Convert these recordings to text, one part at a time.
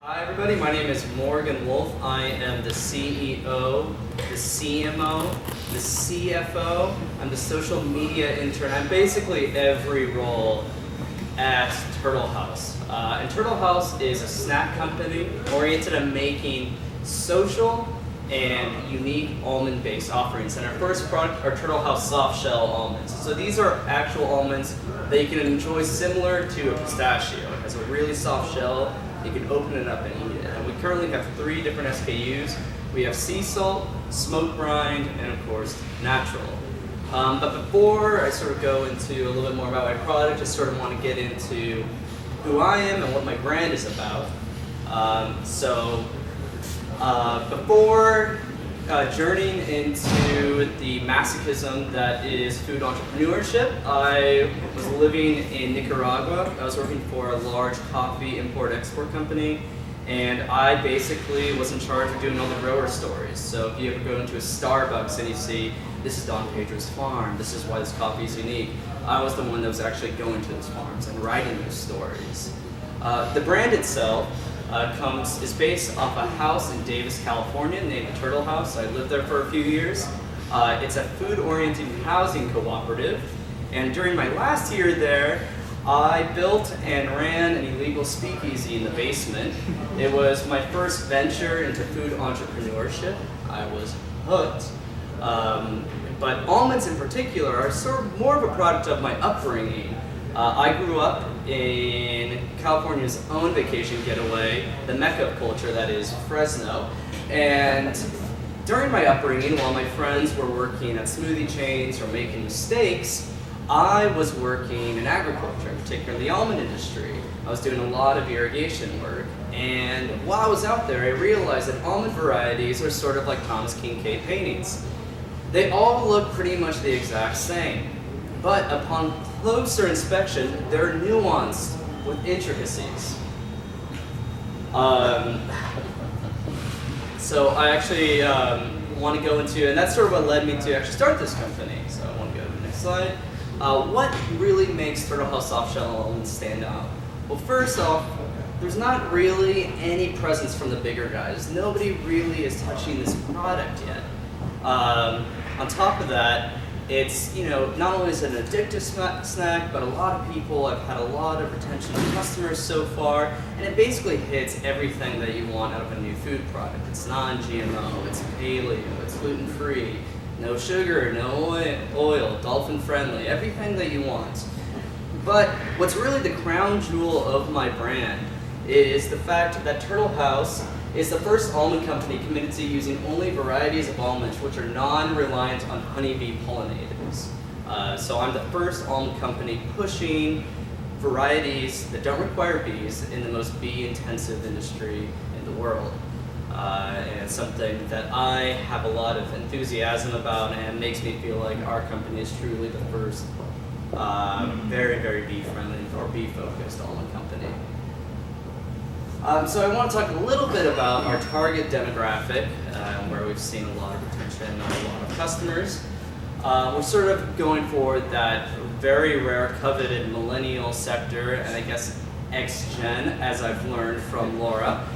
Hi everybody, my name is Morgan Wolf. I am the CEO, the CMO, the CFO, I'm the social media intern. I'm basically every role at Turtle House. And Turtle House is a snack company oriented on making social and unique almond-based offerings. And our first product are Turtle House soft shell almonds. So these are actual almonds that you can enjoy similar to a pistachio. It has a really soft shell. You can open it up and eat it. And we currently have 3 different SKUs. We have sea salt, smoke rind, and of course, natural. But before I sort of go into a little bit more about my product, I just sort of want to get into who I am and what my brand is about. Before journeying into the masochism that is food entrepreneurship, I was living in Nicaragua. I was working for a large coffee import-export company, and I basically was in charge of doing all the grower stories. So if you ever go into a Starbucks and you see, this is Don Pedro's farm, this is why this coffee is unique, I was the one that was actually going to those farms and writing those stories. The brand itself is based off a house in Davis, California, named the Turtle House. I lived there for a few years. It's a food-oriented housing cooperative, and during my last year there, I built and ran an illegal speakeasy in the basement. It was my first venture into food entrepreneurship. I was hooked. But almonds in particular are sort of more of a product of my upbringing. I grew up in California's own vacation getaway, the mecca of culture that is Fresno. And during my upbringing, while my friends were working at smoothie chains or making mistakes, I was working in agriculture, in particular the almond industry. I was doing a lot of irrigation work. And while I was out there, I realized that almond varieties are sort of like Thomas Kincaid paintings. They all look pretty much the exact same. But upon closer inspection, they're nuanced with intricacies. So I actually want to go into, and that's sort of what led me to actually start this company. So I want to go to the next slide. What really makes Turtle House soft shell almonds stand out? Well, first off, there's not really any presence from the bigger guys. Nobody really is touching this product yet. On top of that, it's, not only is it an addictive snack, but a lot of people have had a lot of retention of customers so far, and it basically hits everything that you want out of a new food product. It's non-GMO, it's paleo, it's gluten-free, no sugar, no oil, dolphin-friendly, everything that you want. But what's really the crown jewel of my brand is the fact that Turtle House is the first almond company committed to using only varieties of almonds which are non-reliant on honeybee pollinators. So I'm the first almond company pushing varieties that don't require bees in the most bee-intensive industry in the world. And it's something that I have a lot of enthusiasm about, and makes me feel like our company is truly the first very, very bee-friendly or bee-focused almond company. So I want to talk a little bit about our target demographic, where we've seen a lot of retention and a lot of customers. We're sort of going for that very rare, coveted millennial sector, and I guess X-Gen, as I've learned from Laura.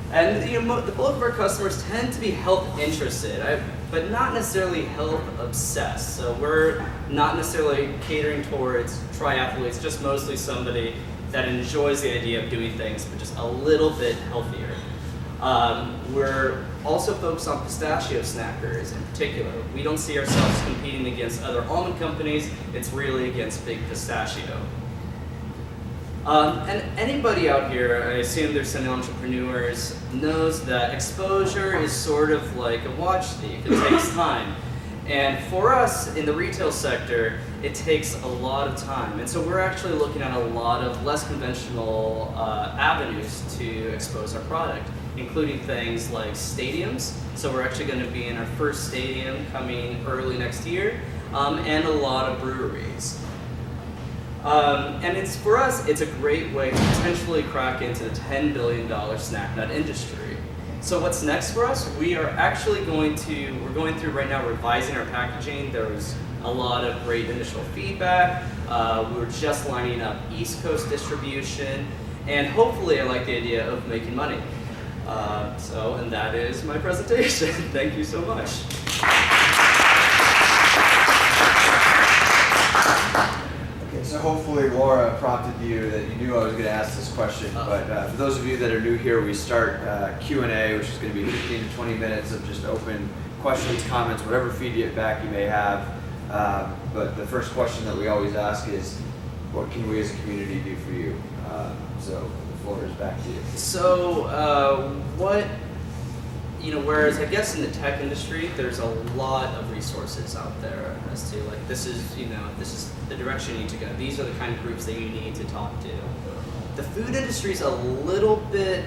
And the bulk of our customers tend to be health interested, but not necessarily health obsessed. So we're not necessarily catering towards triathletes, just mostly somebody that enjoys the idea of doing things, but just a little bit healthier. We're also focused on pistachio snackers in particular. We don't see ourselves competing against other almond companies, it's really against Big Pistachio. And anybody out here, I assume there's some entrepreneurs, knows that exposure is sort of like a watch thief. It takes time. And for us in the retail sector, it takes a lot of time. And so we're actually looking at a lot of less conventional avenues to expose our product, including things like stadiums. So we're actually going to be in our first stadium coming early next year, and a lot of breweries. And for us, it's a great way to potentially crack into the $10 billion snack nut industry. So what's next for us? We're going through right now revising our packaging. There was a lot of great initial feedback. We're just lining up East Coast distribution. and hopefully I like the idea of making money. And that is my presentation. Thank you so much. Okay, so hopefully Laura prompted you that you knew I was going to ask this question, but for those of you that are new here, we start Q&A, which is going to be 15 to 20 minutes of just open questions, comments, whatever feedback you may have. But the first question that we always ask is, what can we as a community do for you? So the floor is back to you. So whereas I guess in the tech industry, there's a lot of resources out there as to like, this is the direction you need to go. These are the kind of groups that you need to talk to. The food industry is a little bit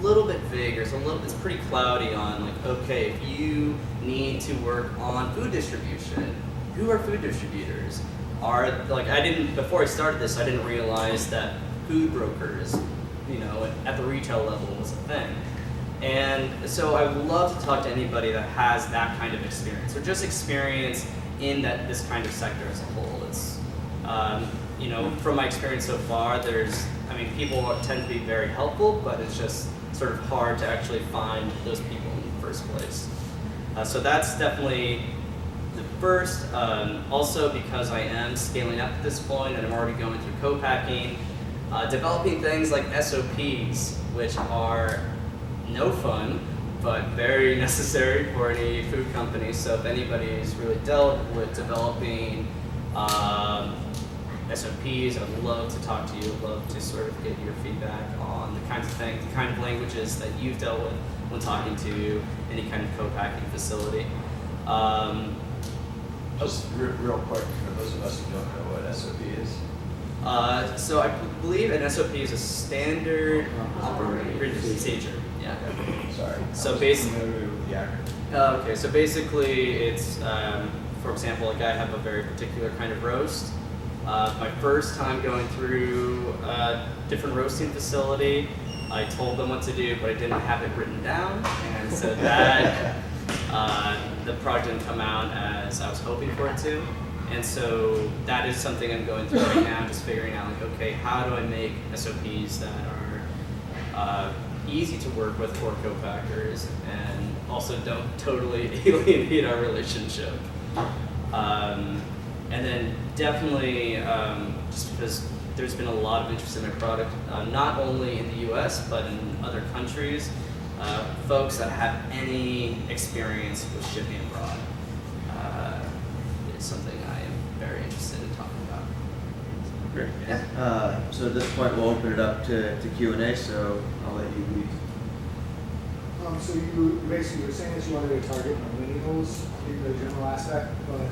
vague, or it's pretty cloudy on like, okay, if you need to work on food distribution, who are food distributors? Before I started this, I didn't realize that food brokers, at the retail level was a thing. And so I would love to talk to anybody that has that kind of experience, or just experience in this kind of sector as a whole. It's, from my experience so far, people tend to be very helpful, but it's just sort of hard to actually find those people in the first place. So that's definitely the first. Also, because I am scaling up at this point and I'm already going through co-packing, developing things like SOPs, which are no fun, but very necessary for any food company. So if anybody's really dealt with developing SOPs, I'd love to talk to you. I'd love to sort of get your feedback on the kinds of things, the kind of languages that you've dealt with when talking to any kind of co-packing facility. Just real quick, for those of us who don't know what SOP is. So I believe an SOP is a standard operating procedure. Yeah. Sorry. So basically, the acronym. Okay. So basically, it's for example, like I have a very particular kind of roast. My first time going through a different roasting facility, I told them what to do, but I didn't have it written down, and so that the product didn't come out as I was hoping for it to. And so that is something I'm going through right now, just figuring out like, okay, how do I make SOPs that are easy to work with for co-packers and also don't totally alienate our relationship. And then definitely, just because there's been a lot of interest in my product, not only in the US, but in other countries, folks that have any experience with shipping abroad. It's something I am very interested in talking about. Great. Yeah. So at this point, we'll open it up to Q&A, so I'll let you lead. So you basically were saying that you wanted to target millennials in the general aspect, but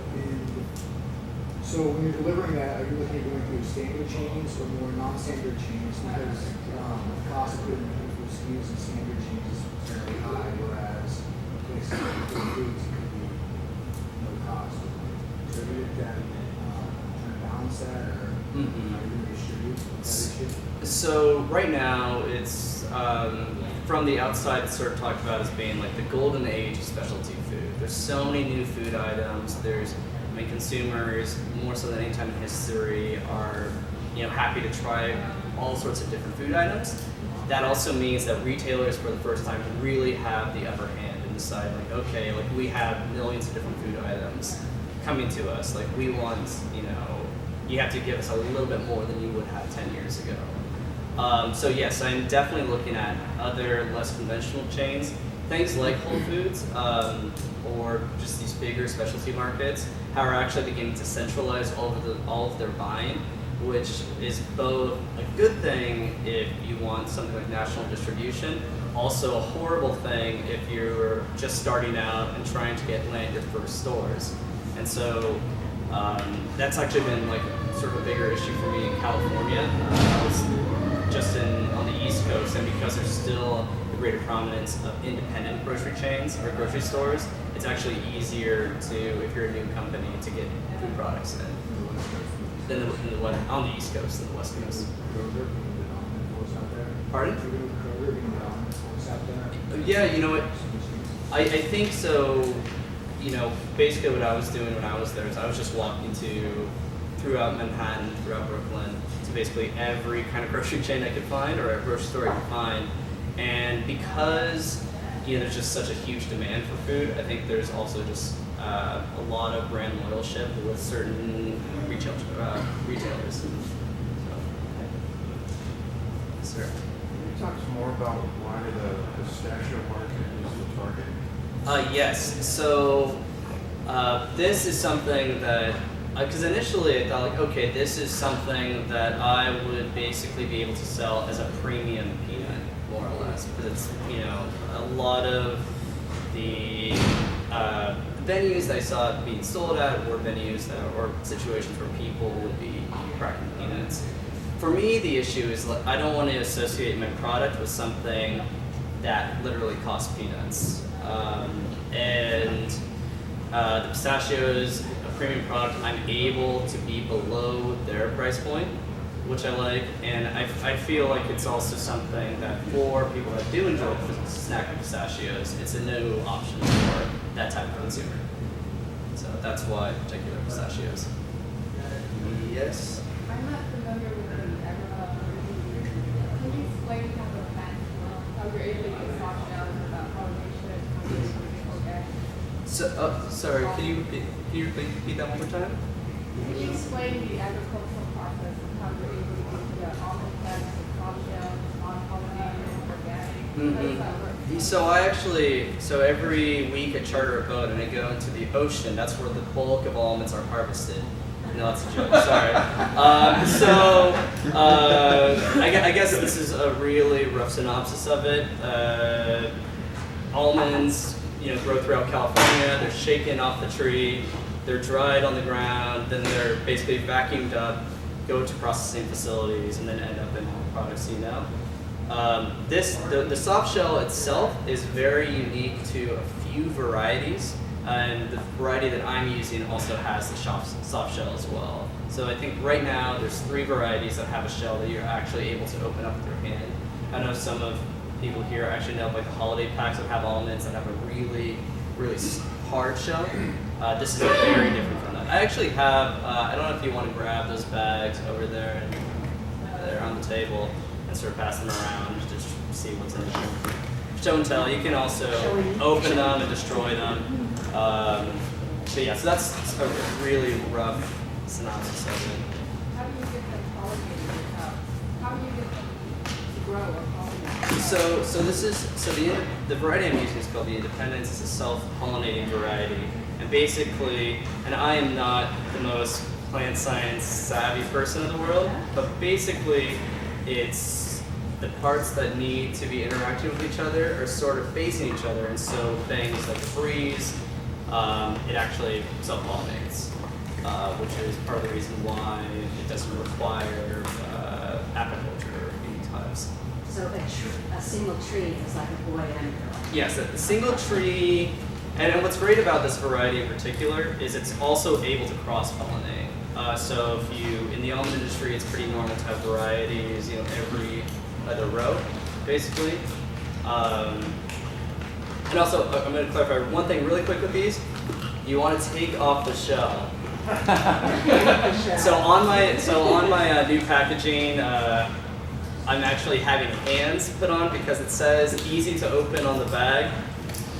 so when you're delivering that, are you looking at going through standard chains or more non-standard chains? Because the cost of putting for SKUs and standard chains is fairly high, whereas places like foods could be no cost. So have you looked at trying to balance that, or how are you going to distribute that issue? So right now, it's from the outside, it's sort of talked about as being like the golden age of specialty food. There's so many new food items. Consumers, more so than any time in history, are happy to try all sorts of different food items. That also means that retailers, for the first time, really have the upper hand and decide like, okay, like we have millions of different food items coming to us. Like we want, you have to give us a little bit more than you would have 10 years ago. So yes, I'm definitely looking at other less conventional chains, things like Whole Foods, or just these bigger specialty markets, how are actually beginning to centralize all of their buying, which is both a good thing if you want something like national distribution, also a horrible thing if you're just starting out and trying to land your first stores. And so that's actually been like sort of a bigger issue for me in California. I was just on the East Coast, and because there's still a greater prominence of independent grocery chains or grocery stores, it's actually easier to, if you're a new company, to get food products in on the East Coast than the West Coast. Pardon? Yeah, I think so. Basically what I was doing when I was there is I was just walking throughout Manhattan, throughout Brooklyn, to basically every kind of grocery chain I could find or a grocery store I could find. And because there's just such a huge demand for food, I think there's also just a lot of brand loyalship with certain retailers. So, sir. Can you talk some more about why the pistachio market is the target? Yes. So this is something that, because initially I thought like, okay, this is something that I would basically be able to sell as a premium peanut, more or less, because it's a lot of the venues that I saw it being sold at were venues or situations where people would be cracking peanuts. For me, the issue is like, I don't want to associate my product with something that literally costs peanuts. And the pistachios, a premium product, I'm able to be below their price point, which I like, and I feel like it's also something that for people that do enjoy snacking pistachios, it's a new option for that type of consumer. So that's why particular pistachios. Yes? I'm not familiar with the can you explain how you're able to get soft shells about how they should okay? So, sorry, can you repeat that one more time? Can you explain the agricultural process of how you're able to get the almond fats, the soft shells, non-pollinated, organic? How does that work? So every week I charter a boat and I go into the ocean. That's where the bulk of almonds are harvested. No, that's a joke. Sorry. I guess this is a really rough synopsis of it. Almonds, grow throughout California. They're shaken off the tree. They're dried on the ground. Then they're basically vacuumed up, go to processing facilities, and then end up in products you know. The soft shell itself is very unique to a few varieties. And the variety that I'm using also has the soft shell as well. So I think right now there's 3 varieties that have a shell that you're actually able to open up with your hand. I know some of people here actually know like the holiday packs that have almonds that have a really, really hard shell. This is very different from that. I actually have, I don't know if you want to grab those bags over there and they're on the table and sort of pass them around just to see what's in them. Show and tell. You can also open them and destroy them. So that's a really rough synopsis of it. How do you get them pollinated? How do you get them to grow or pollinate? The variety I'm using is called the Independence. It's a self-pollinating variety, and basically, and I am not the most plant science savvy person in the world, but basically, it's the parts that need to be interacting with each other are sort of facing each other, and so things like the breeze, it actually self-pollinates, which is part of the reason why it doesn't require apiculture or beehives. So a single tree is like a boy and a girl. Yes, a single tree, and what's great about this variety in particular is it's also able to cross-pollinate. So if in the almond industry, it's pretty normal to have varieties, every other row, basically. And also, I'm going to clarify one thing really quick with these. You want to take off the shell. So on my new packaging, I'm actually having hands put on because it says easy to open on the bag,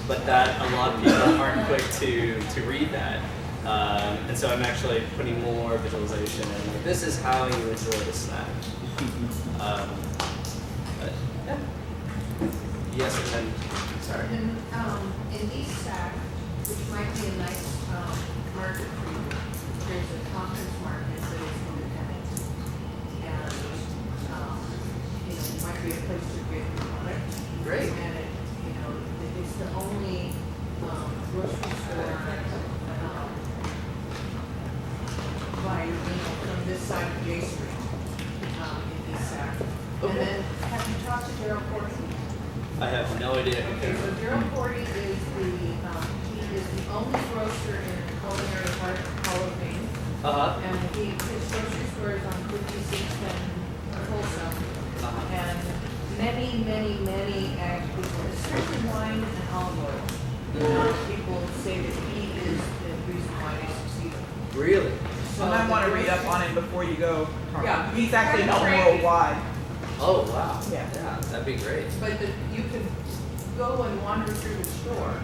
but that a lot of people aren't quick to read that. And so I'm actually putting more visualization in. Like, this is how you enjoy the snack. Yes, and then, sorry. In these sacks, which might be a nice market for you, there's a conference market that is independent. And, it might be a place to get your product. Great. And it's the only grocery store from this side of J Street in these sacks. And then, have you talked to Daryl Cordy? I have no idea. Okay, so Daryl Cordy is the only grocer in the Culinary Hall of Fame. And his grocery store is on 56th and Folsom. And many ag people, especially wine and olive oil. People say that he is the reason why they succeeded. Really? So I might want to read up on it before you go. Yeah. He's actually known Great. worldwide. Oh wow. Yeah. That'd be great. But you can go and wander through the store,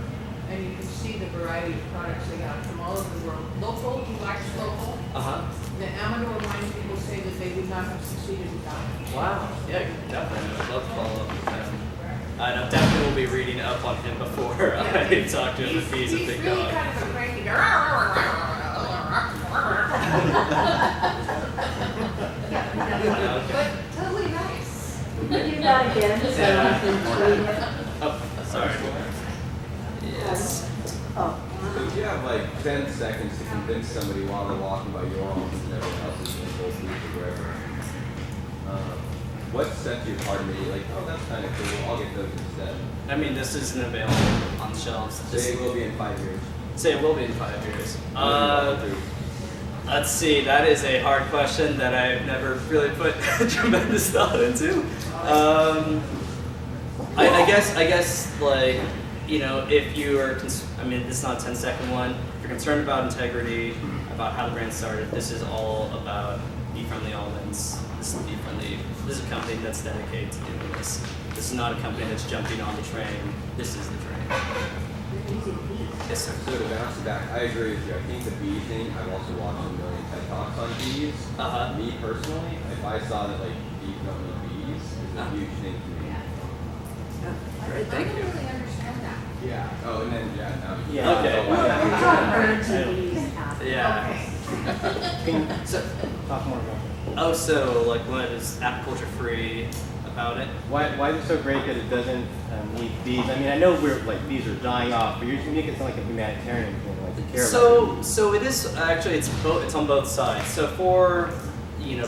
and you can see the variety of products they got from all over the world. Local, he likes local. The Amador wine people say that they would not have succeeded without it. Wow. Yeah, definitely. I'd love to follow up with him. I definitely will be reading up on him before I talk to him if he's a He's big really dog. kind of a cranky. But totally nice. Do that again, so I can read it. Oh, sorry. Yes. Oh. So if you have like 10 seconds to convince somebody while they're walking by your homes and everyone else is in Whole Foods or wherever, what sets you apart and you're like, oh, that's kind of cool, I'll get those instead? I mean, this isn't available on the shelves. Say it will be in 5 years. Say it will be in 5 years. Let's see. That is a hard question that I've never really put tremendous thought into. I guess, like, you know, if you are, I mean, this is not a 10-second one. If you're concerned about integrity, about how the brand started, this is all about bee-friendly almonds. This is bee-friendly. This is a company that's dedicated to doing this. This is not a company that's jumping on the train. This is the train. Yes, sir. So to bounce back, I agree with you. I think the bee thing, I've also watched a million TED Talks on bees. Me personally, if I saw that like bees don't need bees, it's a huge thing to me. Great, thank I you. don't really understand that. Yeah. Oh, and then now. Yeah. Okay. Birds and bees out. Yeah. Okay. So, Talk more about it. oh, so like what is apiculture free about it? Why is it so great that it doesn't need bees? I mean, I know we're like bees are dying off, but you're making it sound like a humanitarian thing, like to care about it. So it is actually it's on both sides. So for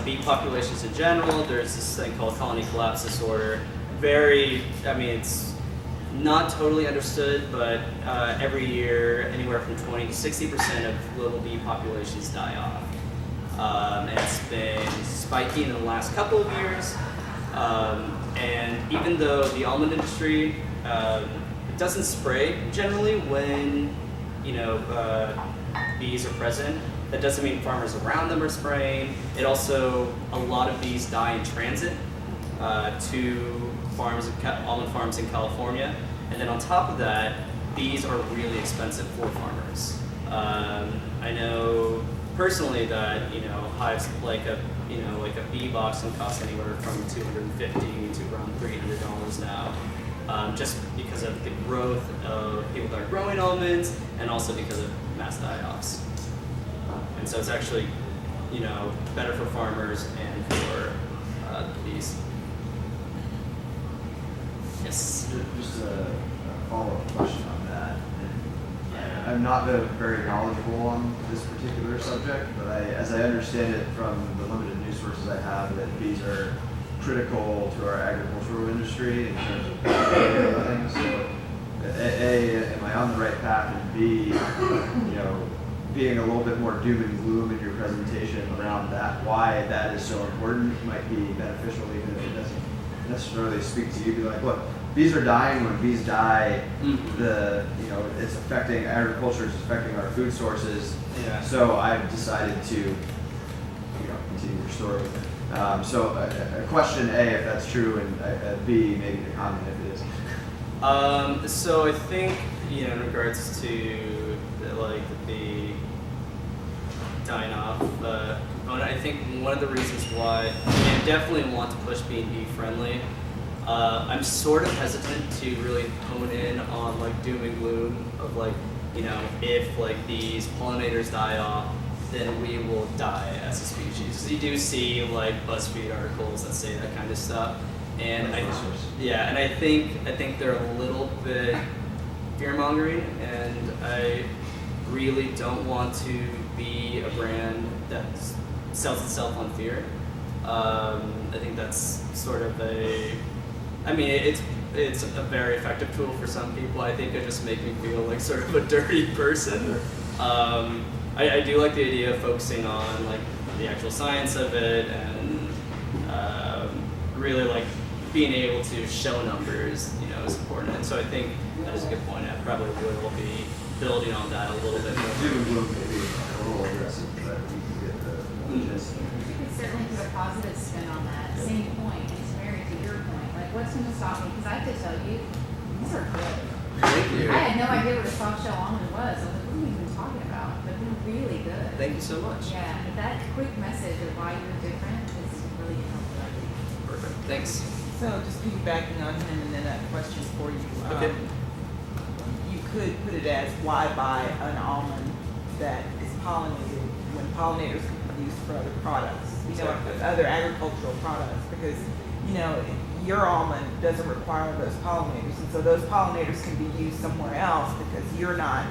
bee populations in general, there's this thing called colony collapse disorder. It's not totally understood, but every year anywhere from 20 to 60% of global bee populations die off. And it's been spiking in the last couple of years. And even though the almond industry doesn't spray generally when bees are present, that doesn't mean farmers around them are spraying. It also, a lot of bees die in transit to almond farms in California. And then on top of that, bees are really expensive for farmers. I know personally that hives like a bee box can cost anywhere from $250 to around $300 now, just because of the growth of people that are growing almonds, and also because of mass die-offs. And so it's actually better for farmers and for the bees. Yes. Just a follow-up question on that. I'm not very knowledgeable on this particular subject, but as I understand it from the limited news sources I have, that bees are critical to our agricultural industry in terms of things. So, A, am I on the right path? And B, being a little bit more doom and gloom in your presentation around that, why that is so important might be beneficial, even if it doesn't necessarily speak to you. Be like, look, bees are dying. When bees die, it's affecting agriculture. It's affecting our food sources. Yeah. So I've decided to, continue your story. So a question A, if that's true, and B, maybe the comment if it is. So I think in regards to the bee dying off component, I think one of the reasons why I definitely want to push being bee friendly. I'm sort of hesitant to really hone in on doom and gloom of if these pollinators die off, then we will die as a species. You do see BuzzFeed articles that say that kind of stuff, and I think they're a little bit fear mongering, and I really don't want to be a brand that sells itself on fear. I think that's sort of it's a very effective tool for some people. I think it just makes me feel like sort of a dirty person. I do like the idea of focusing on the actual science of it, and really being able to show numbers is important. And so I think that is a good point. I probably will be building on that a little bit more. Doom and gloom may be a little aggressive, but we can get Mm-hmm. You could certainly put a positive spin on that. Same point, it's very to your point. Like, what's going to stop me? Because I have to tell you, these are good. Thank you. I had no idea what a soft shell almond was. I was like, what are we even talking about? But they're really good. Thank you so much. Yeah, but that quick message of why you're different is really helpful, I think. Perfect. Thanks. So just piggybacking on him and then a question for you. Okay. You could put it as why buy an almond that is pollinated when pollinators can be used for other products, Exactly. other agricultural products, because, your almond doesn't require those pollinators, and so those pollinators can be used somewhere else because you're not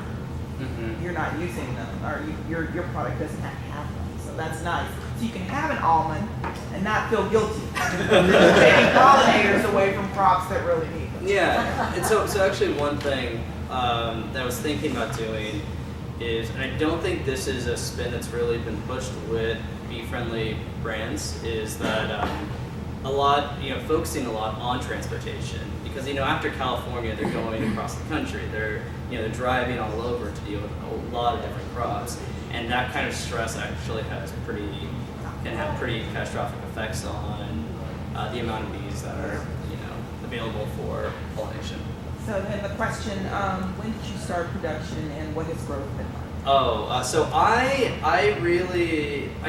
using them, or your product doesn't have them. So that's nice. So you can have an almond and not feel guilty taking pollinators away from crops that really need them. Yeah, and so actually one thing that I was thinking about doing is, and I don't think this is a spin that's really been pushed with bee-friendly brands, is that focusing a lot on transportation, because after California they're going across the country, they're driving all over to deal with a lot of different crops, and that kind of stress actually can have pretty catastrophic effects on the amount of bees that are available for pollination. So then the question, when did you start production and what has growth been like? So I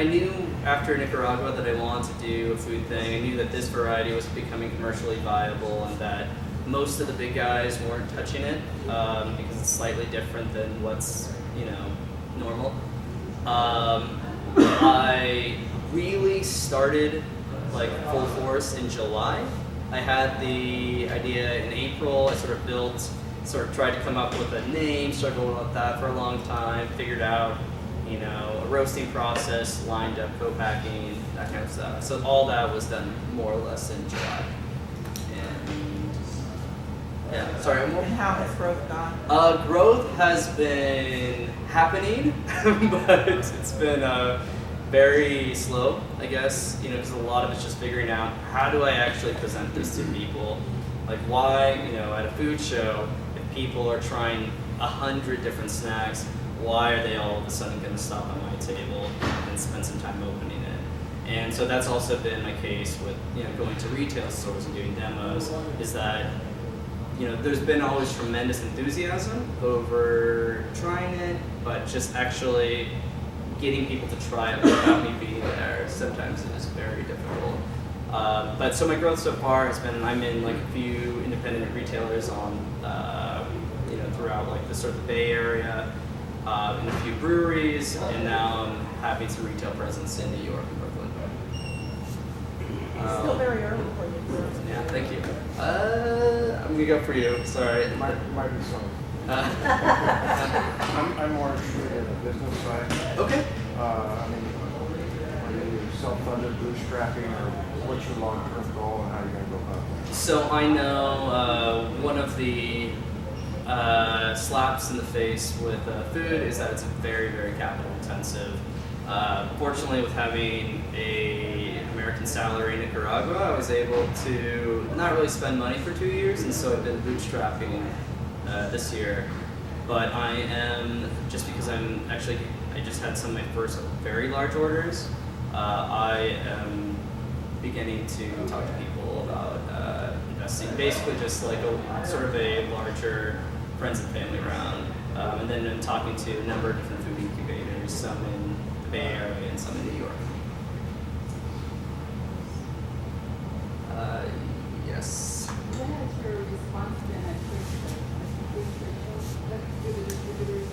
knew after Nicaragua that I wanted to do a food thing. I knew that this variety was becoming commercially viable and that most of the big guys weren't touching it because it's slightly different than what's normal. I really started like full force in July. I had the idea in April. I sort of tried to come up with a name, struggled with that for a long time, figured out, a roasting process, lined up co-packing, that kind of stuff. So all that was done more or less in July. And yeah, sorry. And how has growth gone? Growth has been happening, but it's been very slow, I guess, because a lot of it's just figuring out how do I actually present this to people. Like why, at a food show, if people are trying 100 different snacks, why are they all of a sudden going to stop on my table and spend some time opening it? And so that's also been my case with, going to retail stores and doing demos, is that, there's been always tremendous enthusiasm over trying it, but just actually getting people to try it without me being there sometimes is very difficult. But so my growth so far has been, I'm in like a few independent retailers on, throughout like the sort of Bay Area, in a few breweries, and now I'm having some retail presence in New York and Brooklyn. It's still very early for you. Yeah, thank you. I'm gonna go for you. Sorry. Might be some. I'm more interested in the business side. Okay. Are you self-funded, bootstrapping, or what's your long-term goal and how are you going to go about that? So I know one of the slaps in the face with food is that it's very, very capital intensive. Fortunately, with having an American salary in Nicaragua, I was able to not really spend money for 2 years, and so I've been bootstrapping this year. But I am, just because I just had some of my first very large orders, I am beginning to talk to people about investing, basically just like a sort of a larger friends and family round. And then I'm talking to a number of different food incubators, some in the Bay Area and some in New York. Yes. What has your response been at trade shows? Like food trade shows? What do the distributors,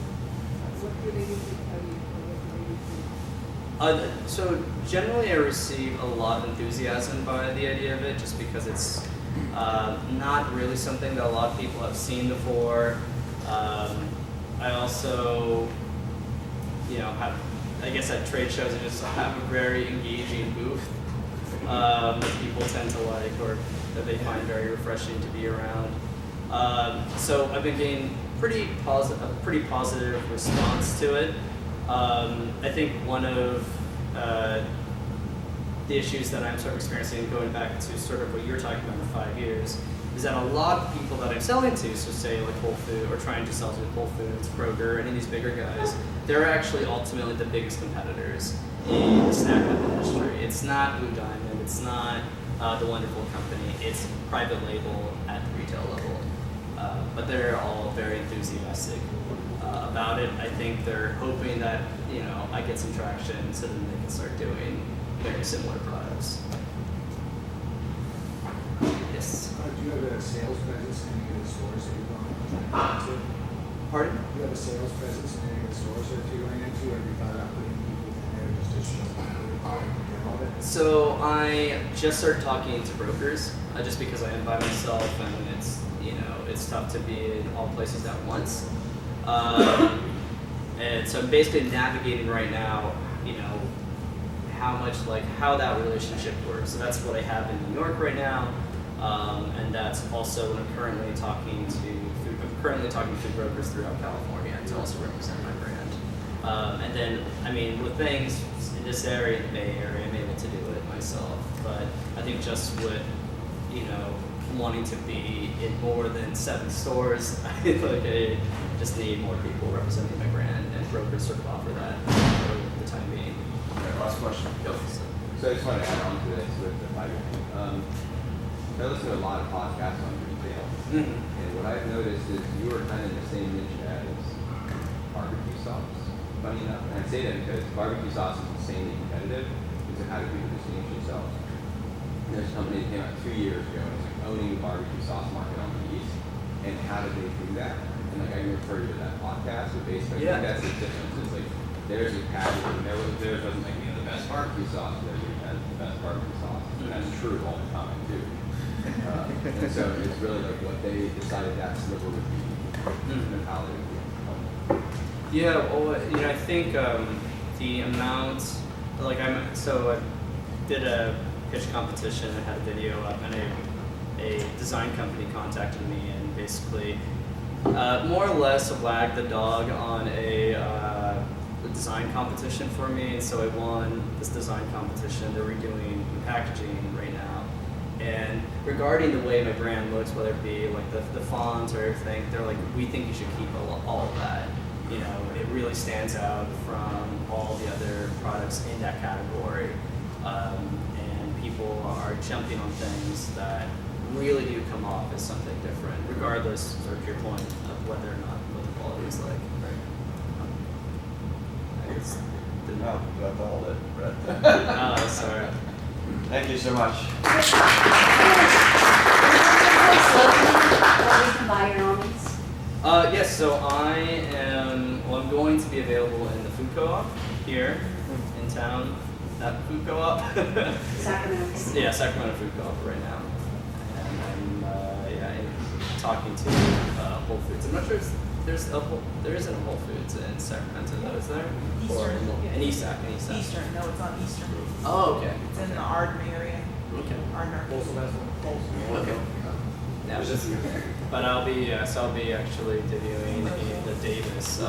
what do they usually tell you? Or what do they usually So generally I receive a lot of enthusiasm by the idea of it, just because it's not really something that a lot of people have seen before. I also, I guess at trade shows I just have a very engaging booth that people tend to like, or that they find very refreshing to be around. So I've been getting a pretty positive response to it. I think one of the issues that I'm sort of experiencing, going back to sort of what you're talking about in the 5 years, is that a lot of people that I'm selling to, so say like Whole Foods, or trying to sell to Whole Foods, Kroger, any of these bigger guys, they're actually ultimately the biggest competitors in the snack food industry. It's not Blue Diamond, it's not the Wonderful Company, it's private label at the retail level. But they're all very enthusiastic about it. I think they're hoping that, you know, I get some traction so then they can start doing very similar products. Yes. Do you have a sales presence in any of the stores that you're going into? Pardon? Do you have a sales presence in any of the stores that you're going into, or have you thought about putting people in there just to show the product and demo it? So I just started talking to brokers, just because I am by myself and it's, you know, it's tough to be in all places at once. And so I'm basically navigating right now, you know, how that relationship works. So that's what I have in New York right now, and that's also what I'm currently talking to food brokers throughout California to also represent my brand. And then, I mean, with things in this area, in the Bay Area, I'm able to do it myself. But I think just with, you know, wanting to be in more than 7 stores, I just need more people representing my brand, and brokers sort of offer that for the time being. All right, last question. Go. So I just want to add on to this with the 5 year thing. I listen to a lot of podcasts on retail, and what I've noticed is you are kind of in the same niche as barbecue sauce. Funny enough, and I say that because barbecue sauce is insanely competitive. So how do people distinguish themselves? There's a company that came out 2 years ago and was like owning the barbecue sauce market on the East. And how did they do that? And like I can refer you to that podcast, but basically I think that's the difference. It's like theirs is packaging, theirs wasn't like, you know, the best barbecue sauce, theirs has the best barbecue sauce. And that's true all the time too. And so it's really like what they decided that sliver would be, and how they would be. Yeah, well, you know, I think the amount, like I did a pitch competition, I had a video up, and a design company contacted me and basically more or less wagged the dog on a design competition for me, and so I won this design competition. They're redoing packaging right now, and regarding the way my brand looks, whether it be like the fonts or everything, they're like, we think you should keep all of that. You know, it really stands out from all the other products in that category, and people are jumping on things that really do come off as something different, regardless, sort of your point, of whether or not what the quality is like. No, that's all it, Brett. Oh, sorry. Thank you so much. Where we can buy your almonds? Yes, so I'm going to be available in the food co-op here in town. That food co-op? Sacramento. Yeah, Sacramento food co-op right now. And I'm talking to Whole Foods. I'm not sure if there isn't a Whole Foods in Sacramento though, is there? Or in Easton. Eastern, no, it's on Eastern. Oh, okay. It's in the Arden area. Okay. Arden. Okay. Yeah, but I'll be actually debuting in the Davis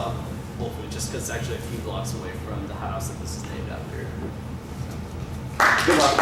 Whole Foods, just because it's actually a few blocks away from the house that this is named after. Good luck.